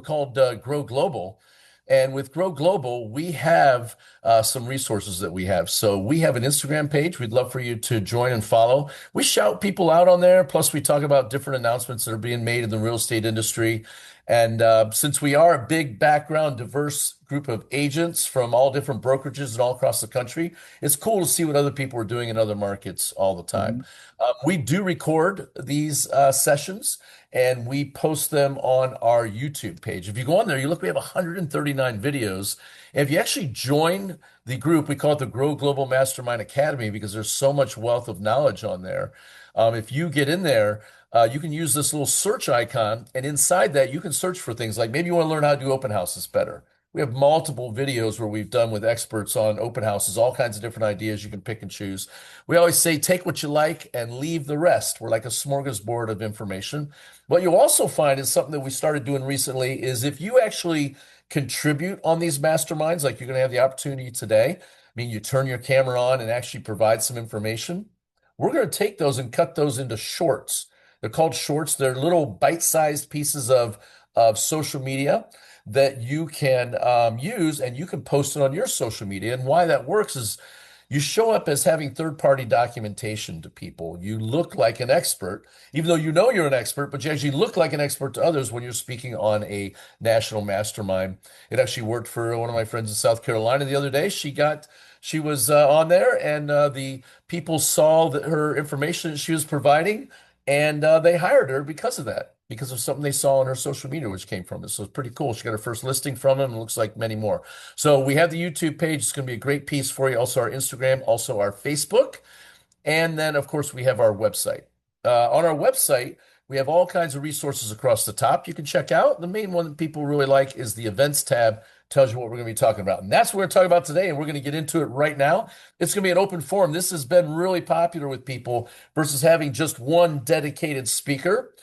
called Grow Global. And with Grow Global, we have some resources that we have. So we have an Instagram page. We'd love for you to join and follow. We shout people out on there. Plus, we talk about different announcements that are being made in the real estate industry. And since we are a big background, diverse group of agents from all different brokerages and all across the country, it's cool to see what other people are doing in other markets all the time. Mhm. We do record these sessions and we post them on our YouTube page. If you go on there, you look, we have 139 videos. And if you actually join the group, we call it the Grow Global Mastermind Academy because there's so much wealth of knowledge on there. If you get in there, you can use this little search icon, and inside that, you can search for things like maybe you want to learn how to do open houses better. We have multiple videos where we've done with experts on open houses, all kinds of different ideas you can pick and choose. We always say, take what you like and leave the rest. We're like a smorgasbord of information. What you'll also find is something that we started doing recently is if you actually contribute on these masterminds, like you're going to have the opportunity today, I mean, you turn your camera on and actually provide some information. We're going to take those and cut those into shorts. They're called shorts. They're little bite-sized pieces of social media that you can use and you can post it on your social media. And why that works is you show up as having third-party documentation to people. You look like an expert, even though you know you're an expert, but you actually look like an expert to others when you're speaking on a national mastermind. It actually worked for one of my friends in South Carolina the other day. She was on there, and the people saw that her information that she was providing, and they hired her because of that, because of something they saw on her social media, which came from it. So it's pretty cool. She got her first listing from him, and looks like many more. So we have the YouTube page. It's going to be a great piece for you. Also our Instagram, also our Facebook. And then, of course, we have our website. On our website, we have all kinds of resources across the top you can check out. The main one that people really like is the events tab, tells you what we're going to be talking about. And that's what we're talking about today. And we're going to get into it right now. It's going to be an open forum. This has been really popular with people versus having just one dedicated speaker.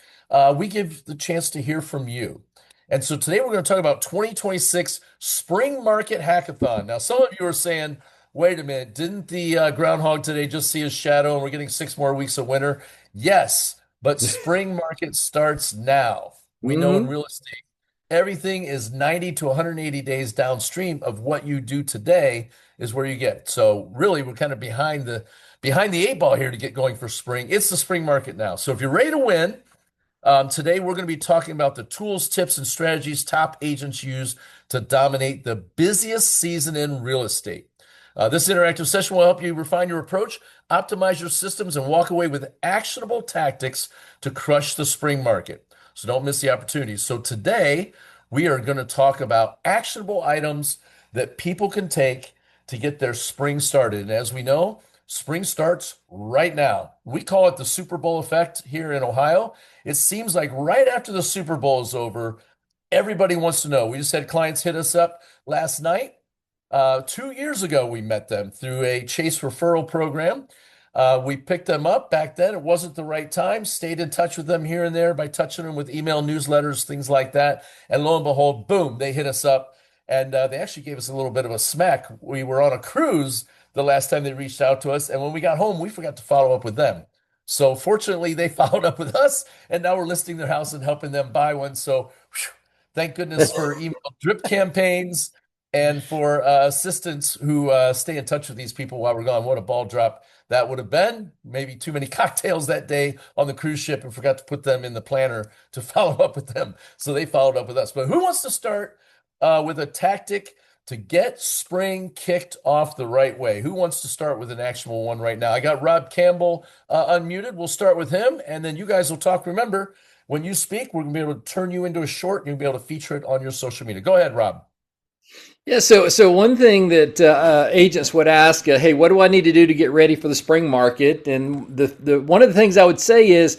We give the chance to hear from you. And so today we're going to talk about 2026 Spring Market Hackathon. Now, some of you are saying, wait a minute, didn't the groundhog today just see his shadow and we're getting 6 more weeks of winter? Yes, but spring market starts now. We know in Mhm. real estate, everything is 90 to 180 days downstream of what you do today is where you get. So really, we're kind of behind the eight ball here to get going for spring. It's the spring market now. So if you're ready to win, today, we're going to be talking about the tools, tips, and strategies top agents use to dominate the busiest season in real estate. This interactive session will help you refine your approach, optimize your systems, and walk away with actionable tactics to crush the spring market. So don't miss the opportunity. So today, we are going to talk about actionable items that people can take to get their spring started. And as we know, spring starts right now. We call it the Super Bowl effect here in Ohio. It seems like right after the Super Bowl is over, everybody wants to know. We just had clients hit us up last night. 2 years ago, we met them through a Chase referral program. We picked them up back then. It wasn't the right time. Stayed in touch with them here and there by touching them with email newsletters, things like that. And lo and behold, boom, they hit us up. And they actually gave us a little bit of a smack. We were on a cruise the last time they reached out to us. And when we got home, we forgot to follow up with them. So fortunately, they followed up with us, and now we're listing their house and helping them buy one. So whew, thank goodness for email drip campaigns and for assistants who stay in touch with these people while we're gone. What a ball drop that would have been. Maybe too many cocktails that day on the cruise ship and forgot to put them in the planner to follow up with them. So they followed up with us. But who wants to start with a tactic to get spring kicked off the right way? Who wants to start with an actionable one right now? I got Rob Campbell unmuted. We'll start with him, and then you guys will talk. Remember, when you speak, we're going to be able to turn you into a short, and you'll be able to feature it on your social media. Go ahead, Rob. Yeah, so one thing that agents would ask, hey, what do I need to do to get ready for the spring market? And the one of the things I would say is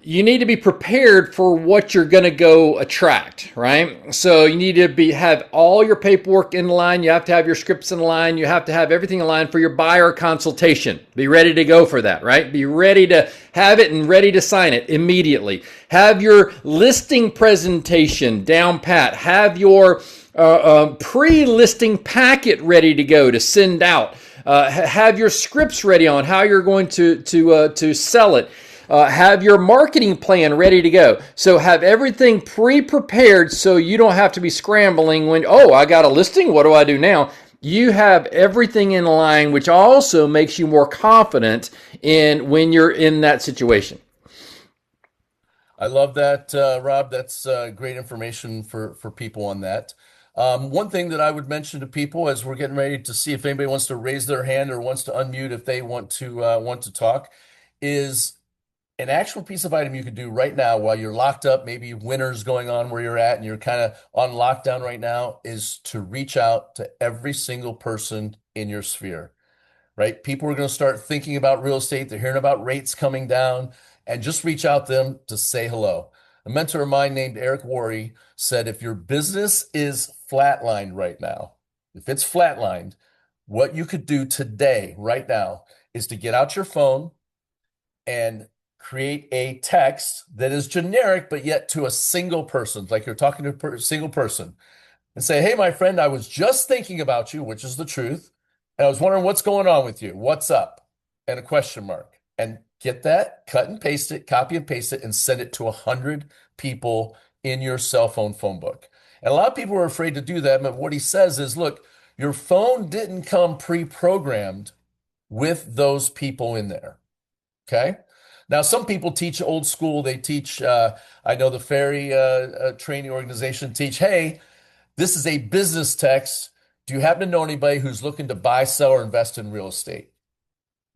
you need to be prepared for what you're going to go attract, right? So you need to have all your paperwork in line. You have to have your scripts in line. You have to have everything in line for your buyer consultation. Be ready to go for that, right? Be ready to have it and ready to sign it immediately. Have your listing presentation down pat. Have your pre-listing packet ready to go to send out. Have your scripts ready on how you're going to sell it. Have your marketing plan ready to go. So have everything pre-prepared so you don't have to be scrambling when, oh, I got a listing. What do I do now? You have everything in line, which also makes you more confident in when you're in that situation. I love that, Rob. That's great information for people on that. One thing that I would mention to people as we're getting ready to see if anybody wants to raise their hand or wants to unmute if they want to talk is an actual piece of item you could do right now while you're locked up, maybe winter's going on where you're at and you're kind of on lockdown right now, is to reach out to every single person in your sphere, right? People are going to start thinking about real estate. They're hearing about rates coming down, and just reach out to them to say hello. A mentor of mine named Eric Worre said, if your business is flatlined right now, if it's flatlined, what you could do today, right now, is to get out your phone and create a text that is generic, but yet to a single person, like you're talking to a single person, and say, hey, my friend, I was just thinking about you, which is the truth. And I was wondering what's going on with you. What's up? And a question mark. And get that, cut and paste it, copy and paste it, and send it to 100 people in your cell phone book. And a lot of people are afraid to do that. But what he says is, look, your phone didn't come pre-programmed with those people in there. Okay. Now, some people teach old school. They teach, I know the ferry training organization teach, hey, this is a business text. Do you happen to know anybody who's looking to buy, sell, or invest in real estate?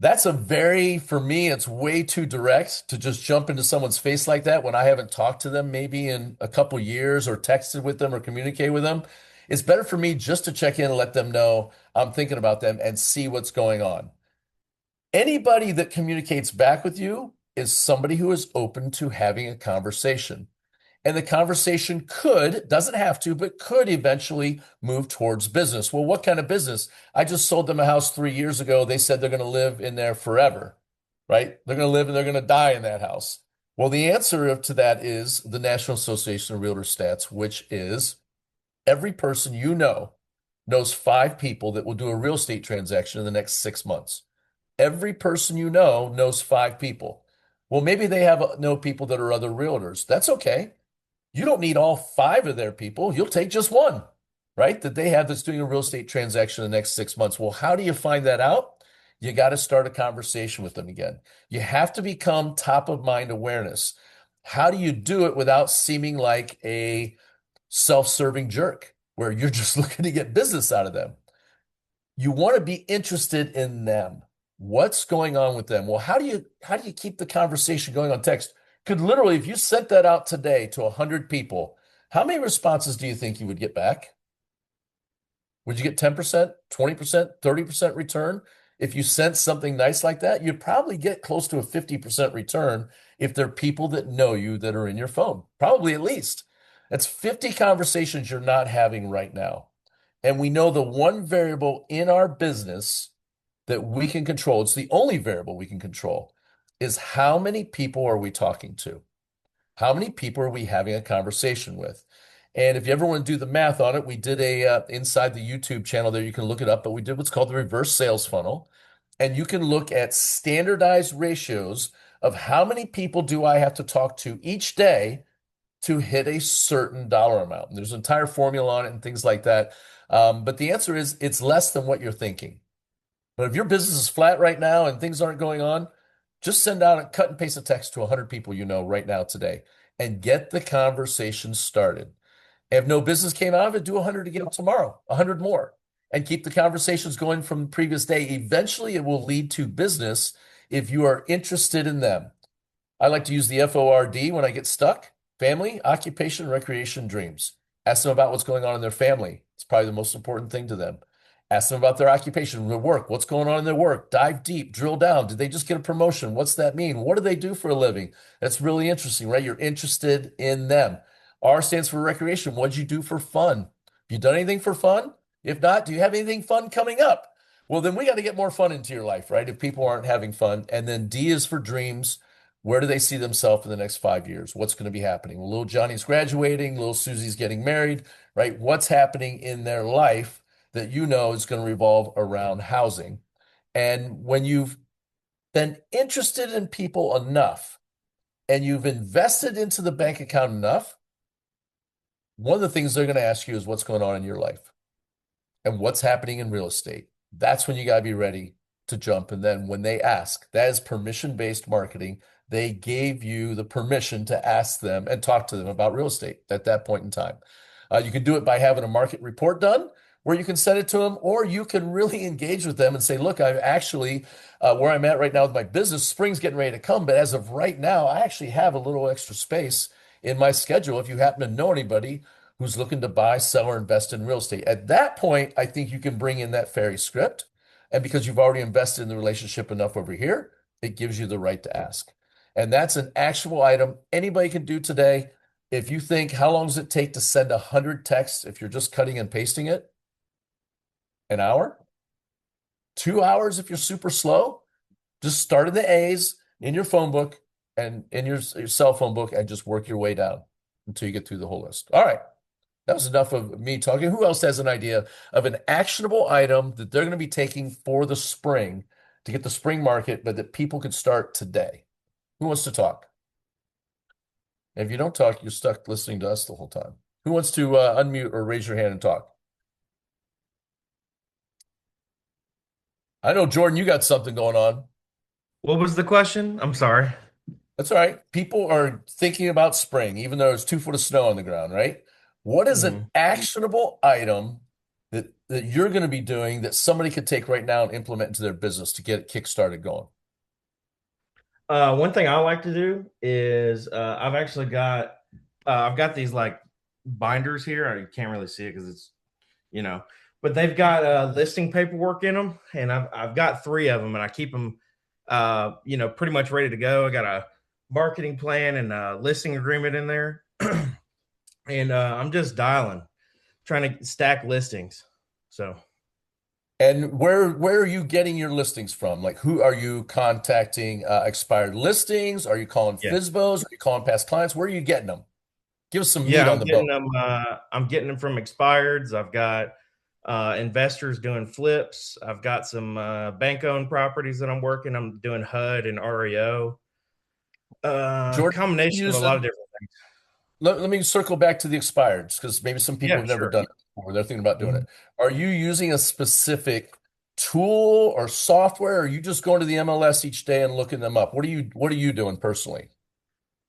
That's a very, for me, it's way too direct to just jump into someone's face like that when I haven't talked to them maybe in a couple years or texted with them or communicated with them. It's better for me just to check in and let them know I'm thinking about them and see what's going on. Anybody that communicates back with you is somebody who is open to having a conversation. And the conversation could, doesn't have to, but could eventually move towards business. Well, what kind of business? I just sold them a house 3 years ago. They said they're going to live in there forever, right? They're going to live and they're going to die in that house. Well, the answer to that is the National Association of Realtor Stats, which is every person you know knows 5 people that will do a real estate transaction in the next 6 months. Every person you know knows 5 people. Well, maybe they have know people that are other realtors. That's okay. You don't need all 5 of their people. You'll take just one, right? That they have that's doing a real estate transaction in the next 6 months. Well, how do you find that out? You got to start a conversation with them again. You have to become top of mind awareness. How do you do it without seeming like a self-serving jerk where you're just looking to get business out of them? You want to be interested in them. What's going on with them? Well, how do you keep the conversation going on text? Could literally, if you sent that out today to 100 people, how many responses do you think you would get back? Would you get 10%, 20%, 30% return? If you sent something nice like that, you'd probably get close to a 50% return if they're people that know you that are in your phone, probably at least. That's 50 conversations you're not having right now. And we know the one variable in our business that we can control, it's the only variable we can control, is how many people are we talking to? How many people are we having a conversation with? And if you ever want to do the math on it, we did inside the YouTube channel there, you can look it up, but we did what's called the reverse sales funnel. And you can look at standardized ratios of how many people do I have to talk to each day to hit a certain dollar amount. And there's an entire formula on it and things like that. But the answer is it's less than what you're thinking. But if your business is flat right now and things aren't going on, just send out a cut and paste a text to 100 people you know right now today and get the conversation started. If no business came out of it, do 100 again tomorrow, 100 more, and keep the conversations going from the previous day. Eventually, it will lead to business if you are interested in them. I like to use the FORD when I get stuck. Family, occupation, recreation, dreams. Ask them about what's going on in their family. It's probably the most important thing to them. Ask them about their occupation, their work. What's going on in their work? Dive deep, drill down. Did they just get a promotion? What's that mean? What do they do for a living? That's really interesting, right? You're interested in them. R stands for recreation. What'd you do for fun? Have you done anything for fun? If not, do you have anything fun coming up? Well, then we got to get more fun into your life, right? If people aren't having fun. And then D is for dreams. Where do they see themselves in the next 5 years? What's going to be happening? Well, little Johnny's graduating, little Susie's getting married, right? What's happening in their life that you know is going to revolve around housing? And when you've been interested in people enough, and you've invested into the bank account enough, one of the things they're going to ask you is what's going on in your life and what's happening in real estate. That's when you got to be ready to jump. And then when they ask, that is permission-based marketing. They gave you the permission to ask them and talk to them about real estate at that point in time. You can do it by having a market report done where you can send it to them, or you can really engage with them and say, look, I've actually, where I'm at right now with my business, spring's getting ready to come. But as of right now, I actually have a little extra space in my schedule. If you happen to know anybody who's looking to buy, sell, or invest in real estate. At that point, I think you can bring in that fairy script. And because you've already invested in the relationship enough over here, it gives you the right to ask. And that's an actual item anybody can do today. If you think, how long does it take to send 100 texts if you're just cutting and pasting it? An hour? 2 hours if you're super slow? Just start in the A's in your phone book and in your cell phone book and just work your way down until you get through the whole list. All right. That was enough of me talking. Who else has an idea of an actionable item that they're going to be taking for the spring to get the spring market, but that people could start today? Who wants to talk? If you don't talk, you're stuck listening to us the whole time. Who wants to unmute or raise your hand and talk? I know, Jordan, you got something going on. What was the question? I'm sorry. That's all right. People are thinking about spring, even though there's 2 foot of snow on the ground, right? What is an Mhm. actionable item that you're going to be doing that somebody could take right now and implement into their business to get it kick-started going? One thing I like to do is I've got these like binders here. I can't really see it because it's you know, but they've got listing paperwork in them, and I've got three of them, and I keep them pretty much ready to go. I got a marketing plan and a listing agreement in there, and I'm just dialing, trying to stack listings. So And where are you getting your listings from? Like, who are you contacting? Expired listings? Are you calling yeah. FSBOs? Are you calling past clients? Where are you getting them? Give us some meat Yeah, on the bone. I'm getting them from expireds. I've got investors doing flips. I've got some bank owned properties that I'm working. I'm doing HUD and REO. Jordan, Combination of a lot of using different things. let me circle back to the expireds because maybe some people Yeah, have never sure. done it before. They're thinking about doing Mhm. it. Are you using a specific tool or software? Or are you just going to the MLS each day and looking them up? What are you doing personally?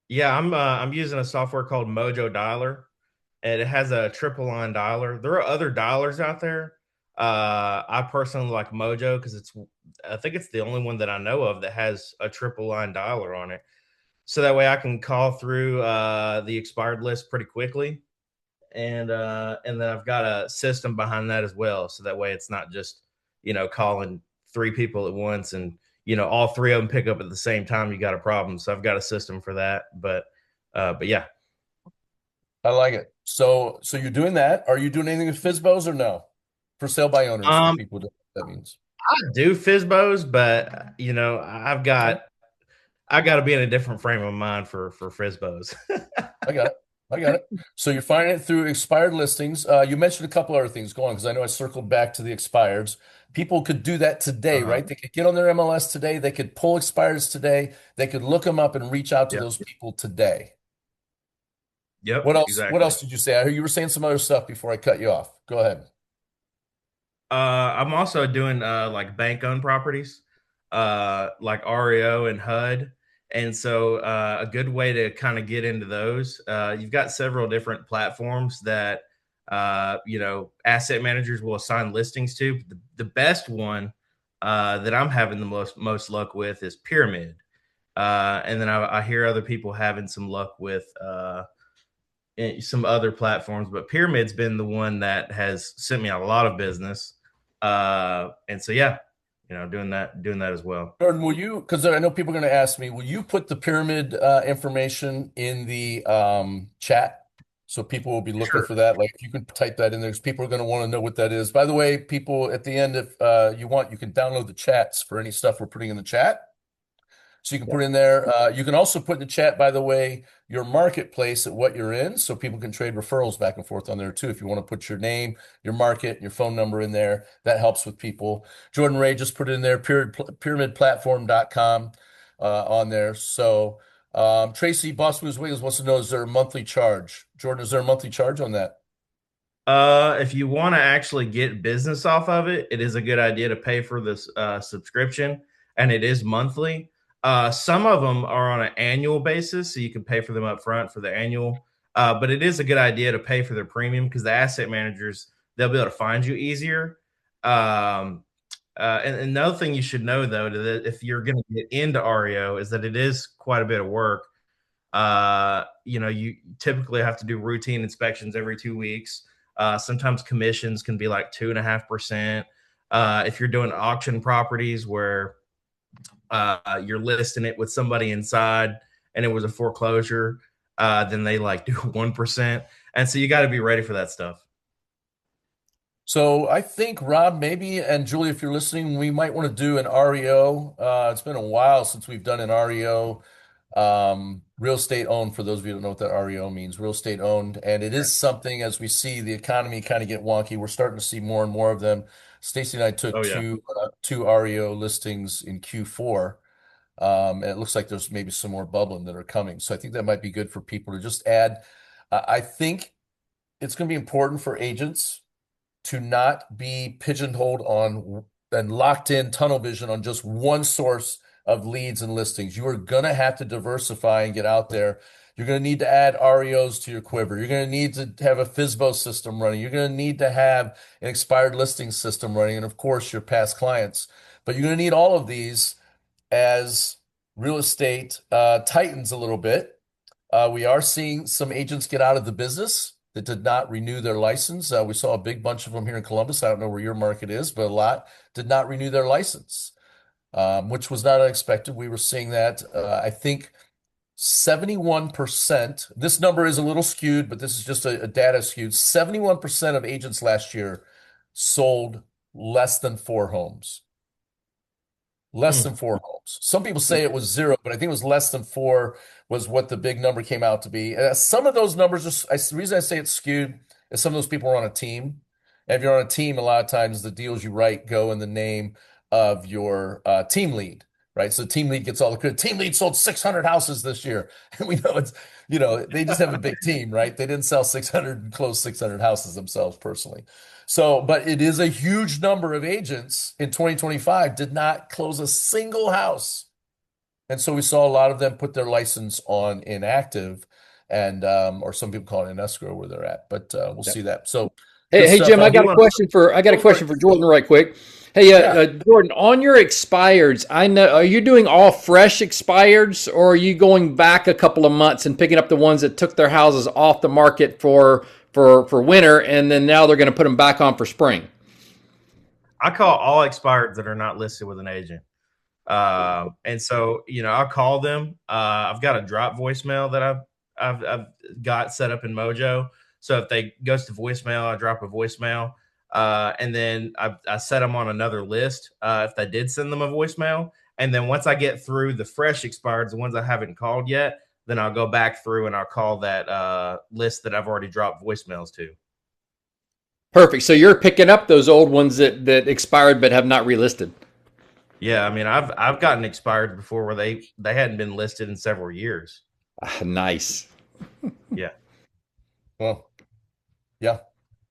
Yeah, I'm using a software called Mojo Dialer, and it has a triple line dialer. There are other dialers out there. I personally like Mojo because I think it's the only one that I know of that has a triple line dialer on it. So that way I can call through the expired list pretty quickly, and then I've got a system behind that as well. So that way it's not just calling three people at once, and all three of them pick up at the same time. You got a problem. So I've got a system for that. But yeah, I like it. So you're doing that. Are you doing anything with FSBOs or no? For sale by owners for um, people who don't know what that means. I do Fizbos, but Okay. I got to be in a different frame of mind for Fizbos. I got it. I got it. So you're finding it through expired listings. You mentioned a couple other things going because I know I circled back to the expireds. People could do that today, uh-huh. right? They could get on their MLS today. They could pull expireds today. They could look them up and reach out to Yep. those people today. Yep. What else? What Exactly. else did you say? I heard you were saying some other stuff before I cut you off. Go ahead. I'm also doing like bank owned properties, like REO and HUD. And so a good way to kind of get into those, you've got several different platforms that asset managers will assign listings to. The best one that I'm having the most luck with is Pyramid. And then I hear other people having some luck with some other platforms, but Pyramid's been the one that has sent me a lot of business. And so yeah, doing that as well. Jordan, will you, because I know people are going to ask me, will you put the pyramid information in the chat so people will be looking Sure. for that? Like if you can type that in there, because people are going to want to know what that is. By the way, people at the end, if you want, you can download the chats for any stuff we're putting in the chat. So you can Yeah. put in there. You can also put in the chat, by the way, your marketplace at what you're in, so people can trade referrals back and forth on there too. If you want to put your name, your market, your phone number in there, that helps with people. Jordan Ray just put it in there, pyramidplatform.com on there. So Tracy Boss Moves Wiggles wants to know, is there a monthly charge? Jordan, is there a monthly charge on that? If you want to actually get business off of it, it is a good idea to pay for this subscription, and it is monthly. Some of them are on an annual basis, so you can pay for them up front for the annual. But it is a good idea to pay for their premium because the asset managers, they'll be able to find you easier. Um, and another thing you should know though, that if you're going to get into REO, is that it is quite a bit of work. You typically have to do routine inspections every 2 weeks. Sometimes commissions can be like 2.5%. If you're doing auction properties where you're listing it with somebody inside and it was a foreclosure, then they like do 1%. And so you got to be ready for that stuff. So I think Rob, maybe, and Julie, if you're listening, we might want to do an REO. It's been a while since we've done an REO. Real estate owned, for those of you who don't know what that REO means, real estate owned. And it is something, as we see the economy kind of get wonky, we're starting to see more and more of them. Stacy and I took Oh yeah. two REO listings in Q4. And it looks like there's maybe some more bubbling that are coming. So I think that might be good for people to just add. I think it's going to be important for agents to not be pigeonholed on and locked in tunnel vision on just one source of leads and listings. You are going to have to diversify and get out there. You're going to need to add REOs to your quiver. You're going to need to have a FISBO system running. You're going to need to have an expired listing system running. And of course, your past clients. But you're going to need all of these as real estate tightens a little bit. We are seeing some agents get out of the business that did not renew their license. We saw a big bunch of them here in Columbus. I don't know where your market is, but a lot did not renew their license, which was not unexpected. We were seeing that. I think 71%, this number is a little skewed, but this is just a data skewed. 71% of agents last year sold less than four homes. Less than Hmm. four homes. Some people say it was zero, but I think it was less than four was what the big number came out to be. Some of those numbers, the reason I say it's skewed is some of those people are on a team. And if you're on a team, a lot of times the deals you write go in the name of your team lead, right? So the team lead gets all the credit. Team lead sold 600 houses this year. And we know they just have a big team, right? They didn't sell 600 and close 600 houses themselves personally. So, but it is a huge number of agents in 2025 did not close a single house. And so we saw a lot of them put their license on inactive and or some people call it an escrow where they're at, but we'll Yep. see that. So Hey, good hey, stuff. Jim, I got a want question for Go for it. Jordan, right quick. Hey, Yeah. Jordan, on your expireds, I know, are you doing all fresh expireds, or are you going back a couple of months and picking up the ones that took their houses off the market for winter, and then now they're going to put them back on for spring? I call all expireds that are not listed with an agent. And so, I'll call them. I've got a drop voicemail that I've got set up in Mojo. So if they goes to voicemail, I drop a voicemail. And then I set them on another list if they did send them a voicemail. And then once I get through the fresh expireds, the ones I haven't called yet, then I'll go back through and I'll call that list that I've already dropped voicemails to. Perfect. So you're picking up those old ones that expired but have not relisted. Yeah, I mean, I've gotten expired before where they hadn't been listed in several years. Ah, nice. Yeah. Well, yeah.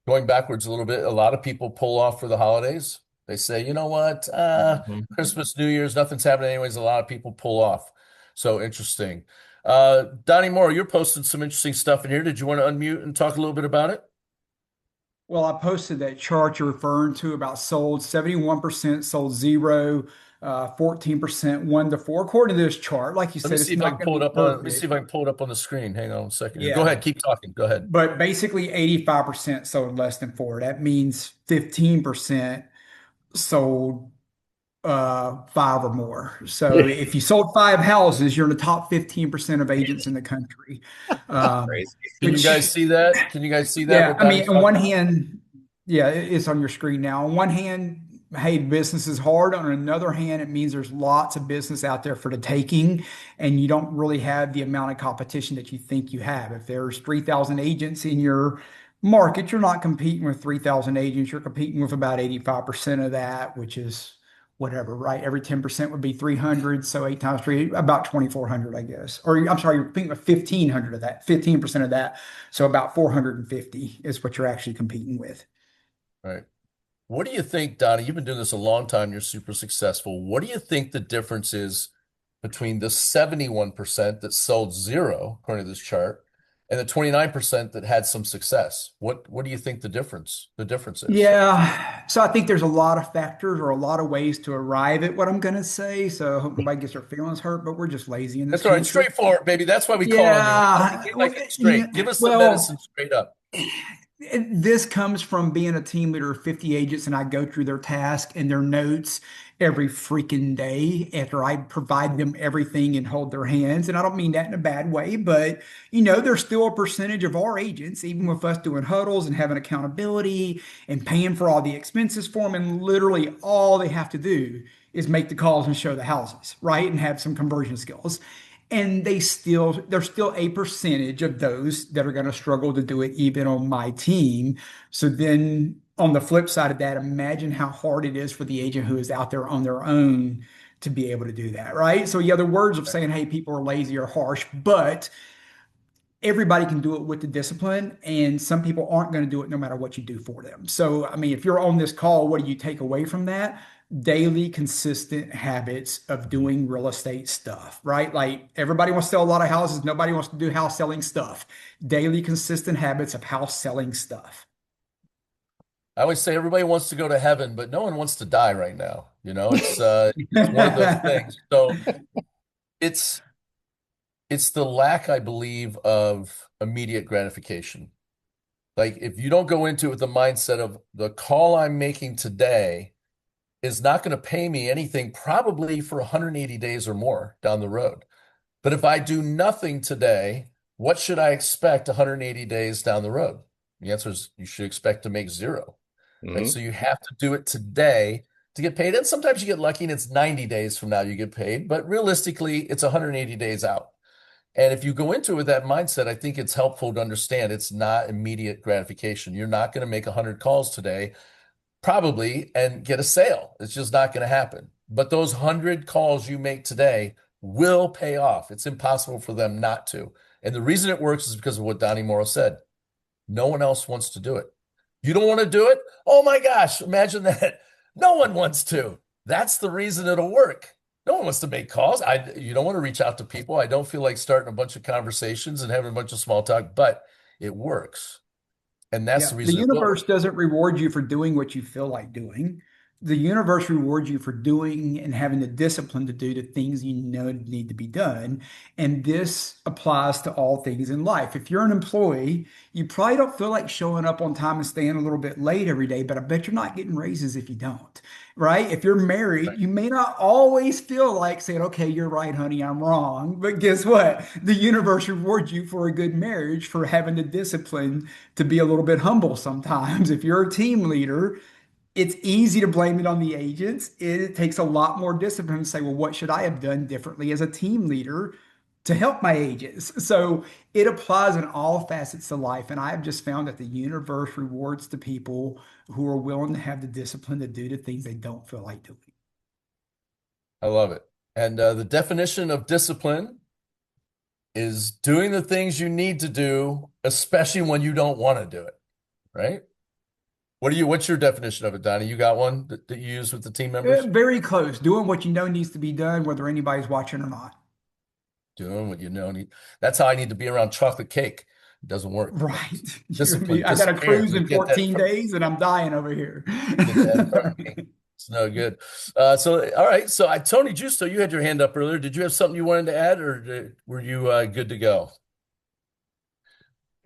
Going backwards a little bit, a lot of people pull off for the holidays. They say, you know what, Mhm. Christmas, New Year's, nothing's happening anyways. A lot of people pull off. So interesting. Donnie Moore, you're posting some interesting stuff in here. Did you want to unmute and talk a little bit about it? Well, I posted that chart you're referring to about sold 71% sold zero, 14% one to four. According to this chart, like you Let me said, see it's if I not can going to pull it be up on, let me see perfect. if I can pull it up on the screen. Hang on a second here. Go Yeah. ahead, keep talking. Go ahead. But basically 85% sold less than four. That means 15% sold five or more. So if you sold five houses, you're in the top 15% of agents in the country. Um, Crazy. Can you which guys see that? Can you guys see that? Yeah, What I mean, Donnie's on talking one about? hand, yeah, it's on your screen now. On one hand, hey, business is hard. On another hand, it means there's lots of business out there for the taking, and you don't really have the amount of competition that you think you have. If there's 3,000 agents in your market, you're not competing with 3,000 agents. You're competing with about 85% of that, which is whatever, right? Every 10% would be 300. So 8 times 3, about 2,400, I guess. Or I'm sorry, you're thinking of 1,500 of that, 15% of that. So about 450 is what you're actually competing with. Right. What do you think, Donnie? You've been doing this a long time. You're super successful. What do you think the difference is between the 71% that sold zero, according to this chart, and the 29% that had some success? What do you think the difference is? Yeah. So I think there's a lot of factors or a lot of ways to arrive at what I'm going to say. So I hope nobody gets their feelings hurt, but we're just lazy in this That's all right. country. Straightforward, baby. That's why we call on you. We Yeah. like it straight. Give us the medicine Well, straight up. this comes from being a team leader of 50 agents, and I go through their task and their notes every freaking day after I provide them everything and hold their hands. And I don't mean that in a bad way, but there's still a percentage of our agents, even with us doing huddles and having accountability and paying for all the expenses for them, and literally all they have to do is make the calls and show the houses, right? And have some conversion skills. And there's still a percentage of those that are going to struggle to do it even on my team. So then on the flip side of that, imagine how hard it is for the agent who is out there on their own to be able to do that, right? So yeah, the words of saying, hey, people are lazy or harsh, but everybody can do it with the discipline, and some people aren't going to do it no matter what you do for them. So, I mean, if you're on this call, what do you take away from that? Daily, consistent habits of doing real estate stuff, right? Like everybody wants to sell a lot of houses. Nobody wants to do house selling stuff. Daily, consistent habits of house selling stuff. I always say everybody wants to go to heaven, but no one wants to die right now. It's one of those things. So it's it's the lack, I believe, of immediate gratification. Like if you don't go into it with the mindset of the call I'm making today is not going to pay me anything probably for 180 days or more down the road. But if I do nothing today, what should I expect 180 days down the road? The answer is you should expect to make zero, right? Mhm. So you have to do it today to get paid. And sometimes you get lucky and it's 90 days from now you get paid, but realistically, it's 180 days out. And if you go into it with that mindset, I think it's helpful to understand it's not immediate gratification. You're not going to make 100 calls today, probably, and get a sale. It's just not going to happen. But those 100 calls you make today will pay off. It's impossible for them not to. And the reason it works is because of what Donnie Morrow said. No one else wants to do it. You don't want to do it? Oh my gosh, imagine that. No one wants to. That's the reason it'll work. No one wants to make calls. You don't want to reach out to people. I don't feel like starting a bunch of conversations and having a bunch of small talk, but it works. And that's Yeah, the the reason it will universe work. doesn't reward you for doing what you feel like doing. The universe rewards you for doing and having the discipline to do the things you know need to be done. And this applies to all things in life. If you're an employee, you probably don't feel like showing up on time and staying a little bit late every day, but I bet you're not getting raises if you don't, right? If you're married, Right. you may not always feel like saying, okay, you're right, honey, I'm wrong. But guess what? The universe rewards you for a good marriage for having the discipline to be a little bit humble sometimes. If you're a team leader, it's easy to blame it on the agents. It takes a lot more discipline to say, well, what should I have done differently as a team leader to help my agents? So it applies in all facets of life. And I've just found that the universe rewards the people who are willing to have the discipline to do the things they don't feel like doing. I love it. And the definition of discipline is doing the things you need to do, especially when you don't want to do it, right? What's your definition of it, Donnie? You got one that you use with the team members? Very close, doing what you know needs to be done, whether anybody's watching or not. Doing what you know. That's how I need to be around chocolate cake. It doesn't work. Right. Discipline, I got a disappearance. cruise You in get that 14 from days and I'm dying over here. get that from me. It's no good. So all right. So Tony Giusto, you had your hand up earlier. Did you have something you wanted to add, or were you good to go?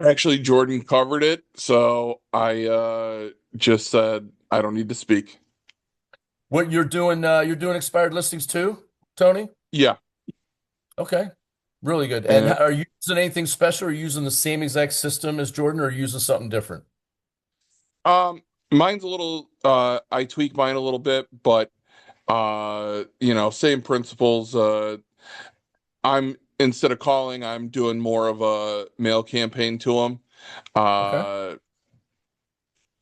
Actually, Jordan covered it, so I just said I don't need to speak. What you're doing expired listings too, Tony? Yeah, Okay. Really good. And and are you using anything special? Are you using the same exact system as Jordan, or are you using something different? mine's a little I tweak mine a little bit, but same principles. I'm instead of calling, I'm doing more of a mail campaign to them. Okay. Uh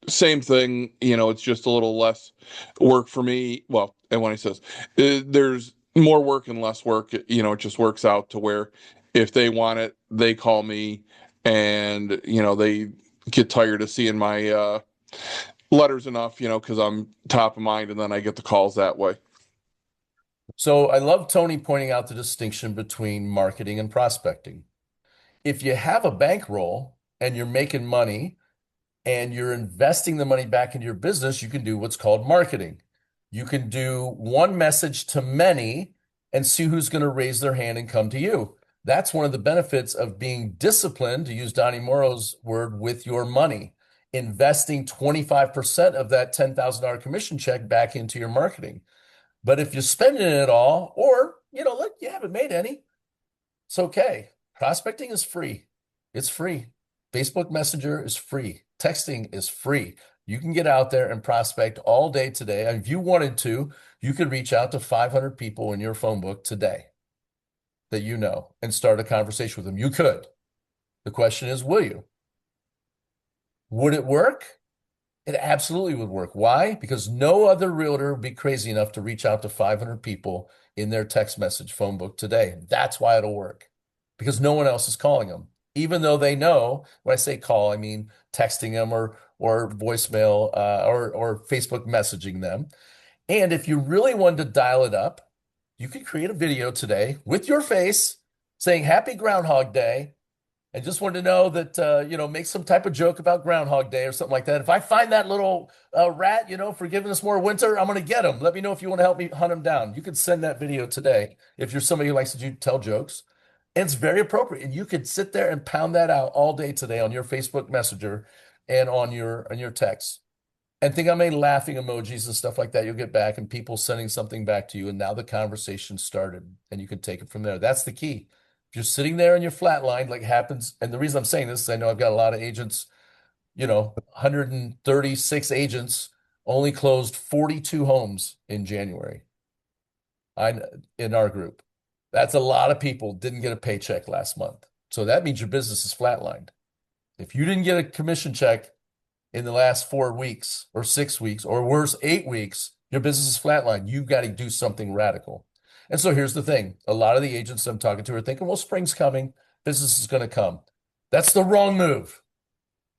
same thing, it's just a little less work for me. Well, and when he says there's more work and less work, it just works out to where if they want it, they call me, and they get tired of seeing my letters enough, because I'm top of mind, and then I get the calls that way. So I love Tony pointing out the distinction between marketing and prospecting. If you have a bankroll and you're making money and you're investing the money back into your business, you can do what's called marketing. You can do one message to many and see who's going to raise their hand and come to you. That's one of the benefits of being disciplined, to use Donnie Morrow's word, with your money, investing 25% of that $10,000 commission check back into your marketing. But if you're spending it all, or, look, you haven't made any, it's okay. Prospecting is free. It's free. Facebook Messenger is free. Texting is free. You can get out there and prospect all day today. If you wanted to, you could reach out to 500 people in your phone book today that you know and start a conversation with them. You could. The question is, will you? Would it work? It absolutely would work. Why? Because no other realtor would be crazy enough to reach out to 500 people in their text message phone book today. That's why it'll work, because no one else is calling them. Even though they know, when I say call, I mean texting them or voicemail or Facebook messaging them. And if you really wanted to dial it up, you could create a video today with your face saying Happy Groundhog Day, and just wanted to know that, make some type of joke about Groundhog Day or something like that. If I find that little rat, for giving us more winter, I'm going to get him. Let me know if you want to help me hunt him down. You could send that video today if you're somebody who likes to tell jokes. And it's very appropriate. And you could sit there and pound that out all day today on your Facebook Messenger and on your text. And think how many laughing emojis and stuff like that you'll get back, and people sending something back to you. And now the conversation started, and you can take it from there. That's the key. If you're sitting there and you're flatlined, like happens, and the reason I'm saying this is I know I've got a lot of agents, 136 agents only closed 42 homes in January in our group. That's a lot of people didn't get a paycheck last month. So that means your business is flatlined. If you didn't get a commission check in the last 4 weeks or 6 weeks, or worse, 8 weeks, your business is flatlined. You've got to do something radical. And so here's the thing. A lot of the agents I'm talking to are thinking, well, spring's coming. Business is going to come. That's the wrong move.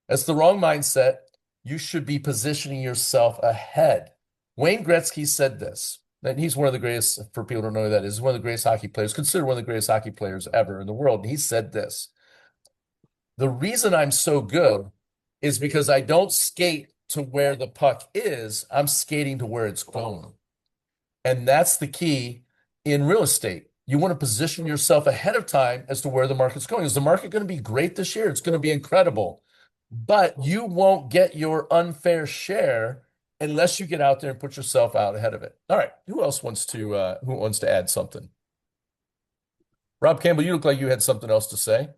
That's the wrong mindset. You should be positioning yourself ahead. Wayne Gretzky said this, and he's one of the greatest, for people who don't know who that is, one of the greatest hockey players, considered one of the greatest hockey players ever in the world. And he said this: the reason I'm so good is because I don't skate to where the puck is. I'm skating to where it's going. And that's the key in real estate. You want to position yourself ahead of time as to where the market's going. Is the market going to be great this year? It's going to be incredible. But you won't get your unfair share unless you get out there and put yourself out ahead of it. All right. Who else wants to add something? Rob Campbell, you look like you had something else to say.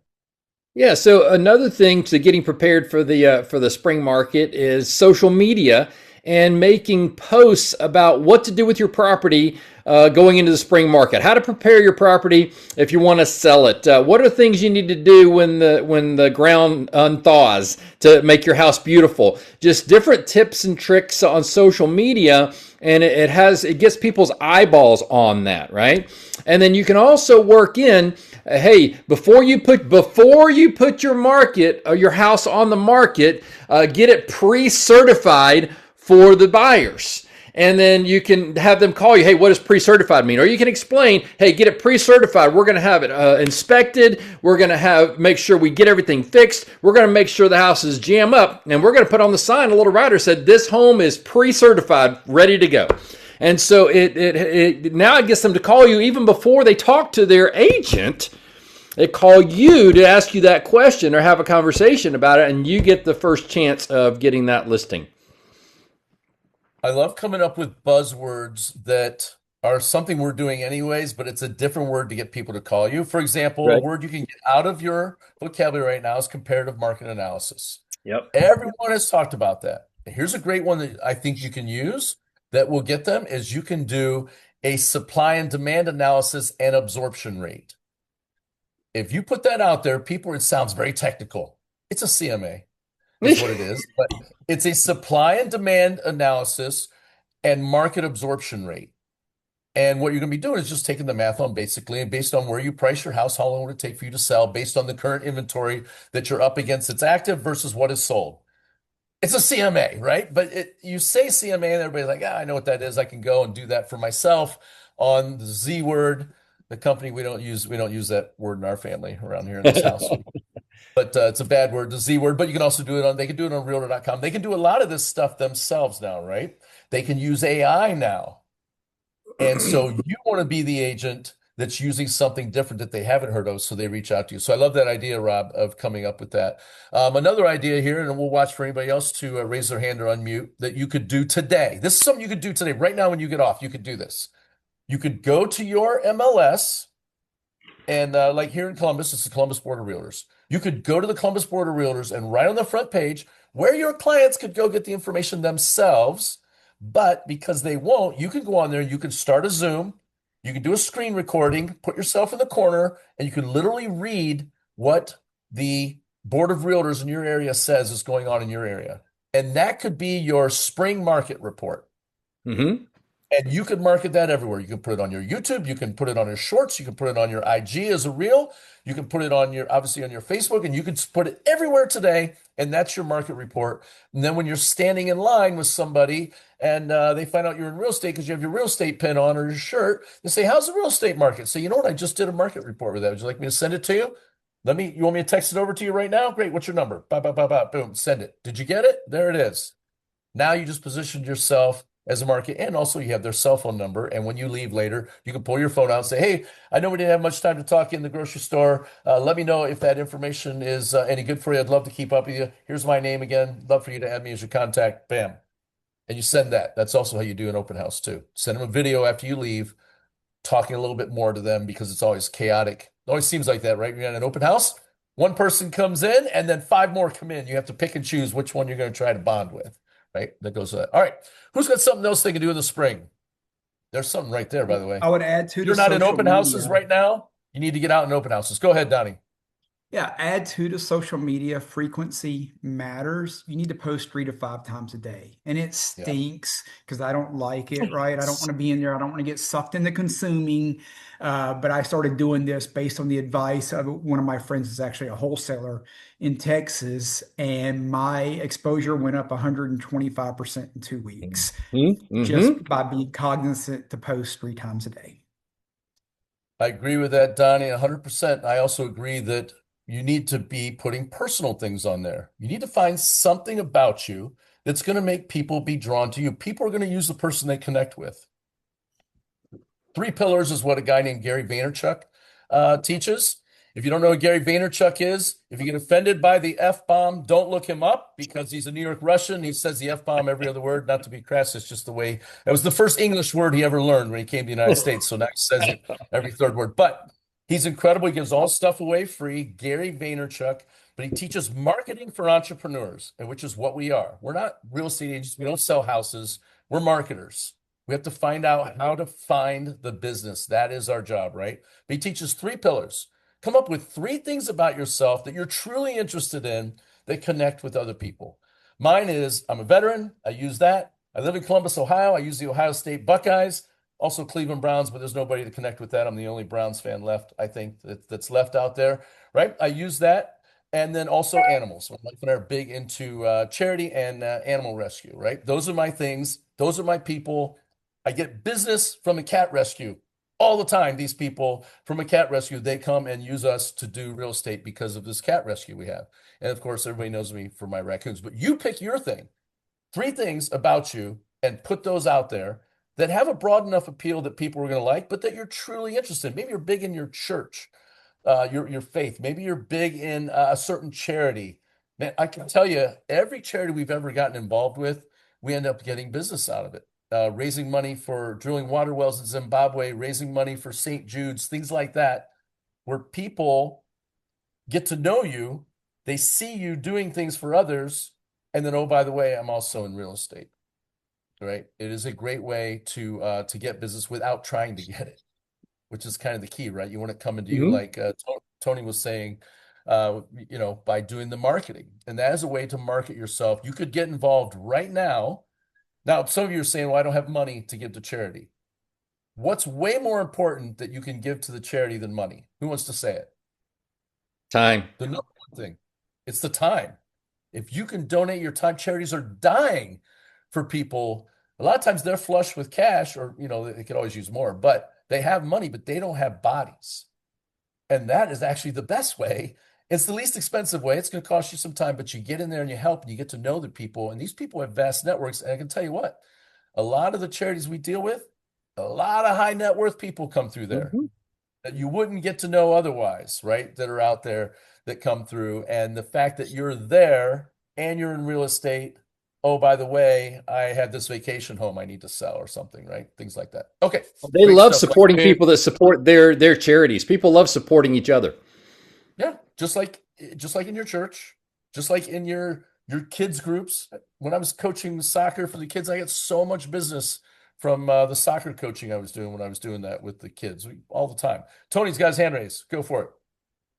Yeah, so another thing to getting prepared for the spring market is social media and making posts about what to do with your property going into the spring market. How to prepare your property if you want to sell it. What are things you need to do when the ground unthaws to make your house beautiful? Just different tips and tricks on social media, and it gets people's eyeballs on that, right? And then you can also work in, hey, before you put your house on the market, get it pre-certified for the buyers. And then you can have them call you, hey, what does pre-certified mean? Or you can explain, hey, get it pre-certified. We're going to have it inspected. We're going to make sure we get everything fixed. We're going to make sure the house is jam up. And we're going to put on the sign, a little rider said, this home is pre-certified, ready to go. And so now it gets them to call you even before they talk to their agent. They call you to ask you that question or have a conversation about it, and you get the first chance of getting that listing. I love coming up with buzzwords that are something we're doing anyways, but it's a different word to get people to call you. For example, Right. a word you can get out of your vocabulary right now is comparative market analysis. Yep. Everyone has talked about that. Here's a great one that I think you can use that will get them is you can do a supply and demand analysis and absorption rate. If you put that out there, it sounds very technical. It's a CMA. is what it is. But it's a supply and demand analysis and market absorption rate. And what you're going to be doing is just taking the math on basically, and based on where you price your house, how long would it take for you to sell, based on the current inventory that you're up against that's active versus what is sold. It's a CMA, right? But you say CMA and everybody's like, I know what that is. I can go and do that for myself on the Z word, the company we don't use that word in our family around here in this house. But it's a bad word, the Z word, but you can also do it on, they can do it on realtor.com. They can do a lot of this stuff themselves now, right? They can use AI now. And so you want to be the agent that's using something different that they haven't heard of, so they reach out to you. So I love that idea, Rob, of coming up with that. Another idea here, and we'll watch for anybody else to raise their hand or unmute, that you could do today. This is something you could do today. Right now, when you get off, you could do this. You could go to your MLS, and like here in Columbus, it's the Columbus Board of Realtors. You could go to the Columbus Board of Realtors and right on the front page, where your clients could go get the information themselves, but because they won't, you can go on there, you can start a Zoom, you can do a screen recording, put yourself in the corner, and you can literally read what the Board of Realtors in your area says is going on in your area. And that could be your spring market report. Mm-hmm. And you can market that everywhere. You can put it on your YouTube, you can put it on your shorts, you can put it on your IG as a reel, you can put it on your, obviously on your Facebook, and you can put it everywhere today. And that's your market report. And then when you're standing in line with somebody and they find out you're in real estate because you have your real estate pin on or your shirt, they say, how's the real estate market? So you know what? I just did a market report with that. Would you like me to send it to you? You want me to text it over to you right now? Great. What's your number? Ba, ba, ba, ba, boom, send it. Did you get it? There it is. Now you just positioned yourself as a market, and also you have their cell phone number. And when you leave later, you can pull your phone out and say, hey, I know we didn't have much time to talk in the grocery store. Let me know if that information is any good for you. I'd love to keep up with you. Here's my name again. Love for you to add me as your contact. Bam. And you send that. That's also how you do an open house too. Send them a video after you leave, talking a little bit more to them because it's always chaotic. It always seems like that, right? You're at an open house, one person comes in and then five more come in. You have to pick and choose which one you're going to try to bond with, right? That goes with that. All right. Who's got something else they can do in the spring? There's something right there, by the way. I would add to If the you're not in social open houses media. right now, you need to get out in open houses. Go ahead, Donnie. Yeah, add to the social media frequency matters. You need to post 3 to 5 times a day. And it Yeah. stinks because I don't like it, right? I don't want to be in there. I don't want to get sucked into consuming. But I started doing this based on the advice of one of my friends is actually a wholesaler in Texas, and my exposure went up 125% in 2 weeks Mm-hmm. just by being cognizant to post 3 times a day. I agree with that, Donnie, 100%. I also agree that you need to be putting personal things on there. You need to find something about you that's going to make people be drawn to you. People are going to use the person they connect with. 3 pillars is what a guy named Gary Vaynerchuk teaches. If you don't know what Gary Vaynerchuk is, if you get offended by the F bomb, don't look him up because he's a New York Russian. He says the F bomb every other word, not to be crass. It's just the way that was the first English word he ever learned when he came to the United States. So now he says it every third word. But he's incredible. He gives all stuff away free. Gary Vaynerchuk, but he teaches marketing for entrepreneurs, and which is what we are. We're not real estate agents. We don't sell houses. We're marketers. We have to find out how to find the business. That is our job, right? But he teaches 3 pillars. Come up with 3 things about yourself that you're truly interested in that connect with other people. Mine is I'm a veteran. I use that. I live in Columbus, Ohio. I use the Ohio State Buckeyes, also Cleveland Browns, but there's nobody to connect with that. I'm the only Browns fan left, I think, that's left out there, right? I use that. And then also animals. My wife and I are big into charity and animal rescue, right? Those are my things. Those are my people. I get business from a cat rescue all the time. These people from a cat rescue, they come and use us to do real estate because of this cat rescue we have. And of course, everybody knows me for my raccoons, but you pick your thing, 3 things about you, and put those out there that have a broad enough appeal that people are going to like, but that you're truly interested in. Maybe you're big in your church, your faith. Maybe you're big in a certain charity. Man, I can tell you, every charity we've ever gotten involved with, we end up getting business out of it. Raising money for drilling water wells in Zimbabwe, raising money for St. Jude's, things like that, where people get to know you, they see you doing things for others, and then, oh, by the way, I'm also in real estate, right? It is a great way to get business without trying to get it, which is kind of the key, right? You want it coming to you, Mm-hmm. like Tony was saying. by doing the marketing. And that is a way to market yourself. You could get involved right now. Now, some of you are saying, well, I don't have money to give to charity. What's way more important that you can give to the charity than money? Who wants to say it? Time. The number one thing, it's the time. If you can donate your time, charities are dying for people. A lot of times they're flush with cash, or they could always use more, but they have money, but they don't have bodies. And that is actually the best way. It's the least expensive way. It's going to cost you some time, but you get in there and you help and you get to know the people. And these people have vast networks. And I can tell you what, a lot of the charities we deal with, a lot of high net worth people come through there that you wouldn't get to know otherwise, right? That are out there that come through. And the fact that you're there and you're in real estate, oh, by the way, I had this vacation home I need to sell or something, right? Things like that. Okay. They Great love stuff. supporting people that support their charities. People love supporting each other. Yeah, just like in your church, just like in your kids groups. When I was coaching soccer for the kids, I got so much business from the soccer coaching I was doing when I was doing that with the kids all the time. Tony's got his hand raised. Go for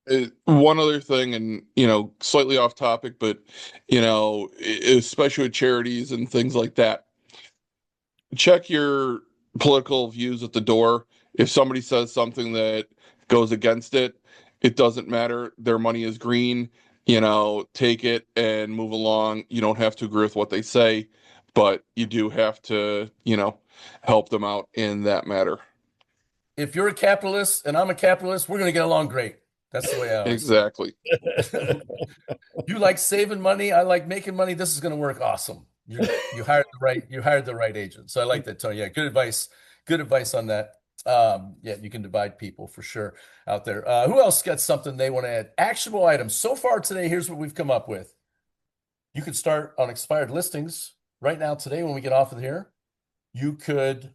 it. One other thing, and slightly off topic, but especially with charities and things like that, check your political views at the door. If somebody says something that goes against it, it doesn't matter. Their money is green. Take it and move along. You don't have to agree with what they say, but you do have to, help them out in that matter. If you're a capitalist and I'm a capitalist, we're going to get along great. That's the way I always Exactly. You like saving money, I like making money. This is going to work awesome. You hired the right agent. So I like that, Tony. Yeah, good advice. Good advice on that. Yeah, you can divide people for sure out there. Who else got something they want to add? Actionable items. So far today, here's what we've come up with. You could start on expired listings right now today when we get off of here. You could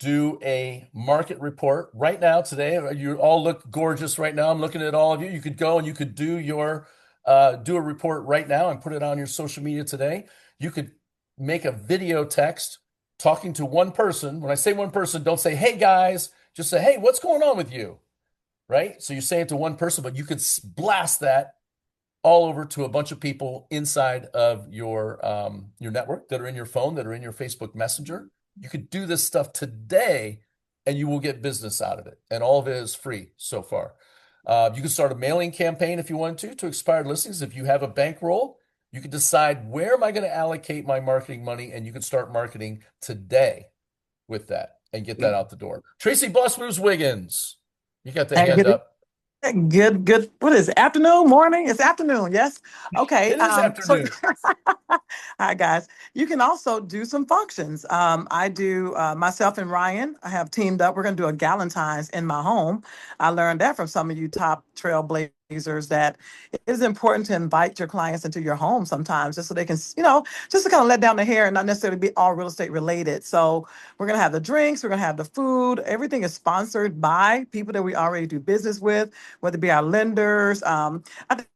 do a market report right now today. You all look gorgeous right now. I'm looking at all of you. You could go and you could do a report right now and put it on your social media today. You could make a video text talking to one person. When I say one person, don't say, hey guys, just say, hey, what's going on with you? Right? So you say it to one person, but you could blast that all over to a bunch of people inside of your network that are in your phone, that are in your Facebook Messenger. You could do this stuff today and you will get business out of it. And all of it is free so far. You can start a mailing campaign if you want to expired listings. If you have a bankroll, you can decide where am I going to allocate my marketing money, and you can start marketing today with that and get that out the door. Tracy Boss Moves Wiggins, you got the hand up. Good. What is it? Afternoon, morning? It's afternoon. Yes. Okay. It is afternoon. Hi guys. You can also do some functions. I do myself and Ryan. I have teamed up. We're going to do a Galentine's in my home. I learned that from some of you top trailblazers that it is important to invite your clients into your home sometimes, just so they can, just to kind of let down the hair and not necessarily be all real estate related. So we're going to have the drinks. We're going to have the food. Everything is sponsored by people that we already do business with, whether it be our lenders. I